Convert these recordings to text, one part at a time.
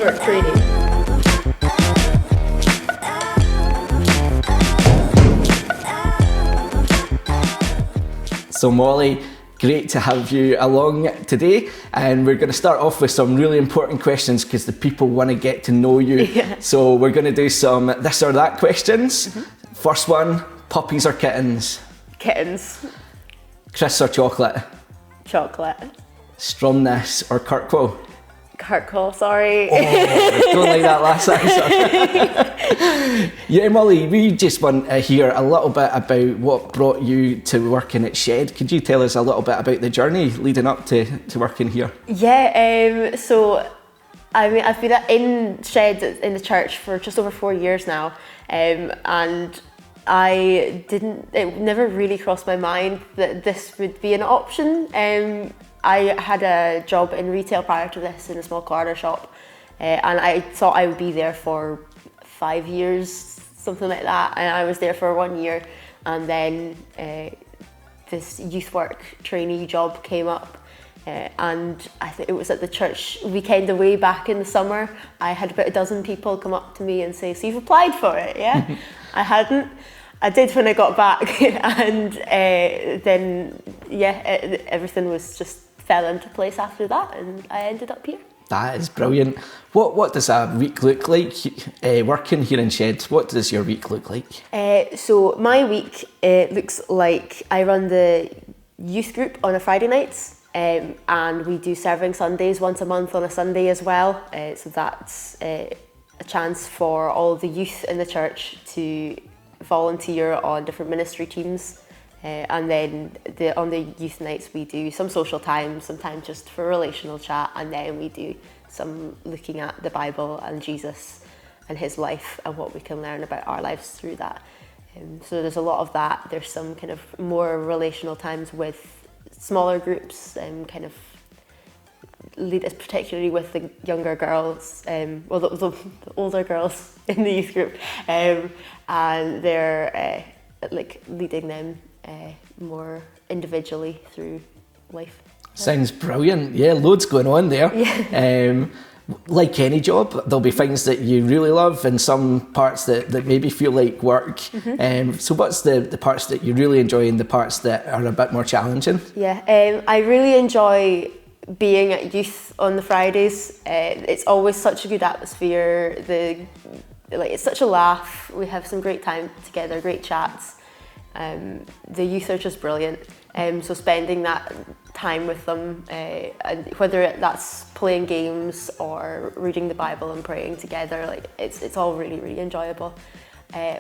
Work Trainee. So Molly, great to have you along today, and we're going to start off with some really important questions because the people want to get to know you. Yeah. So we're going to do some this or that questions. First one, puppies or kittens? Kittens. Crisps or chocolate? Chocolate. Stromness or Kirkwall? Kirkwall, sorry. Oh, don't like that last answer. Yeah, Molly, we just want to hear a little bit about what brought you to working at Shed. Could you tell us a little bit about the journey leading up to working here? Yeah, so I mean, I've been in Shed in the church for just over 4 years now, and it never really crossed my mind that this would be an option. I had a job in retail prior to this in a small corner shop, and I thought I would be there for 5 years, something like that, and I was there for 1 year, and then this Youth Work Trainee job came up, and I think it was at the church weekend away back in the summer. I had about a dozen people come up to me and say, "So you've applied for it?" Yeah. I hadn't. I did when I got back, and then everything was just fell into place after that, and I ended up here. That is brilliant. What does a week look like working here in Shed? What does your week look like? So my week looks like I run the youth group on a Friday nights, and we do serving Sundays once a month on a Sunday as well. So that's a chance for all the youth in the church to volunteer on different ministry teams. And then on the youth nights we do some social time, sometimes just for relational chat, and then we do some looking at the Bible and Jesus and his life and what we can learn about our lives through that. So there's a lot of that. There's some kind of more relational times with smaller groups, kind of particularly with the younger girls, the older girls in the youth group, and they're like leading them more individually through life. Sounds brilliant. Yeah, loads going on there. Yeah. Like any job, there'll be things that you really love and some parts that maybe feel like work. So what's the parts that you really enjoy and the parts that are a bit more challenging? Yeah, I really enjoy being at youth on the Fridays. It's always such a good atmosphere. It's such a laugh. We have some great time together, great chats. The youth are just brilliant, so spending that time with them, and whether that's playing games or reading the Bible and praying together, it's all really, really enjoyable.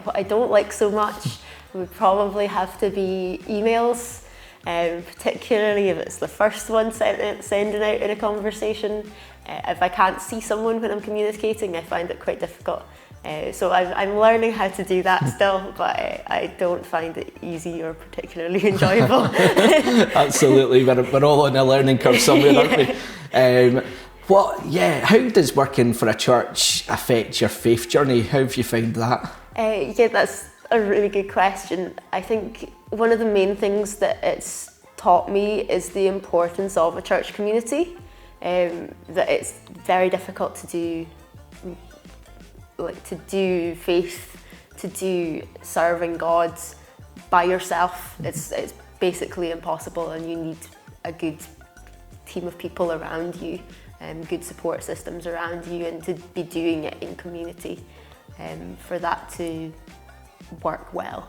What I don't like so much would probably have to be emails, particularly if it's the first one sending out in a conversation. If I can't see someone when I'm communicating, I find it quite difficult. So I'm learning how to do that still, but I don't find it easy or particularly enjoyable. Absolutely, we're all on a learning curve somewhere, aren't we? How does working for a church affect your faith journey? How have you found that? That's a really good question. I think one of the main things that it's taught me is the importance of a church community, that it's very difficult to do faith, to do serving God by yourself. It's basically impossible, and you need a good team of people around you, good support systems around you, and to be doing it in community, for that to work well.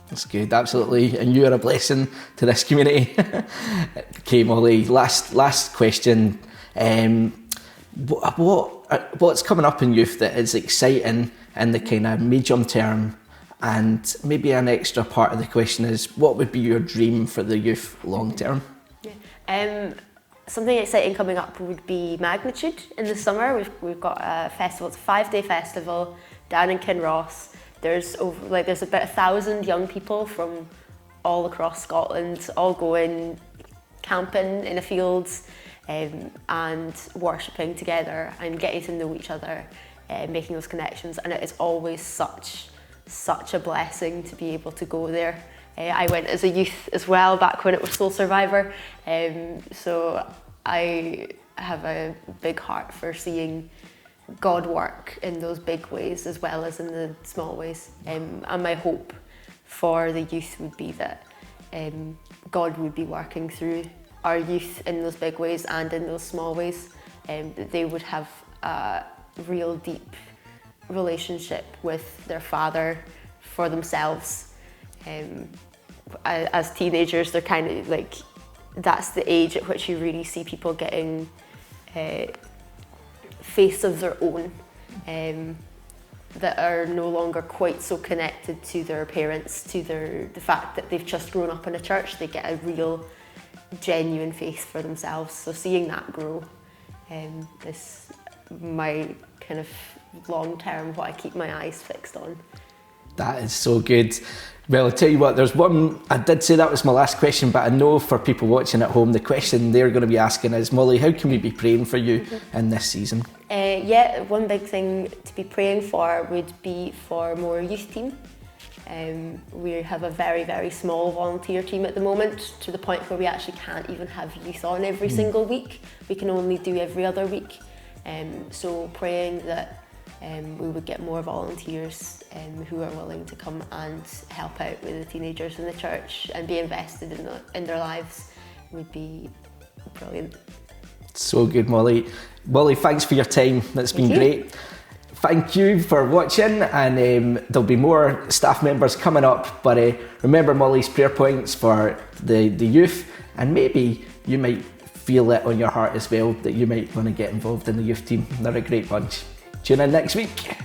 That's good, absolutely, and you are a blessing to this community. Okay, Molly, last question. What's coming up in youth that is exciting in the kind of medium term? And maybe an extra part of the question is, what would be your dream for the youth long term? Yeah. Something exciting coming up would be Magnitude in the summer. We've got a festival. It's a 5-day festival down in Kinross. There's about 1,000 young people from all across Scotland, all going camping in the fields, and worshipping together and getting to know each other, making those connections. And it is always such a blessing to be able to go there. I went as a youth as well back when it was Soul Survivor, so I have a big heart for seeing God work in those big ways as well as in the small ways. And my hope for the youth would be that God would be working through our youth in those big ways and in those small ways, that they would have a real deep relationship with their Father for themselves. As teenagers, they're kind of like, that's the age at which you really see people getting faiths of their own, that are no longer quite so connected to their parents, to the fact that they've just grown up in a church. They get a real, genuine faith for themselves. So seeing that grow is my kind of long term, what I keep my eyes fixed on. That is so good. Well, I'll tell you what, there's one, I did say that was my last question, but I know for people watching at home, the question they're going to be asking is, Molly, how can we be praying for you in this season? Yeah, one big thing to be praying for would be for more youth team. We have a very, very small volunteer team at the moment, to the point where we actually can't even have youth on every single week. We can only do every other week. So praying that we would get more volunteers who are willing to come and help out with the teenagers in the church and be invested in their lives would be brilliant. So good, Molly. Molly, thanks for your time. That's been great. Thank you for watching, and there'll be more staff members coming up, but remember Molly's prayer points for the youth, and maybe you might feel it on your heart as well that you might want to get involved in the youth team. They're a great bunch. Tune in next week.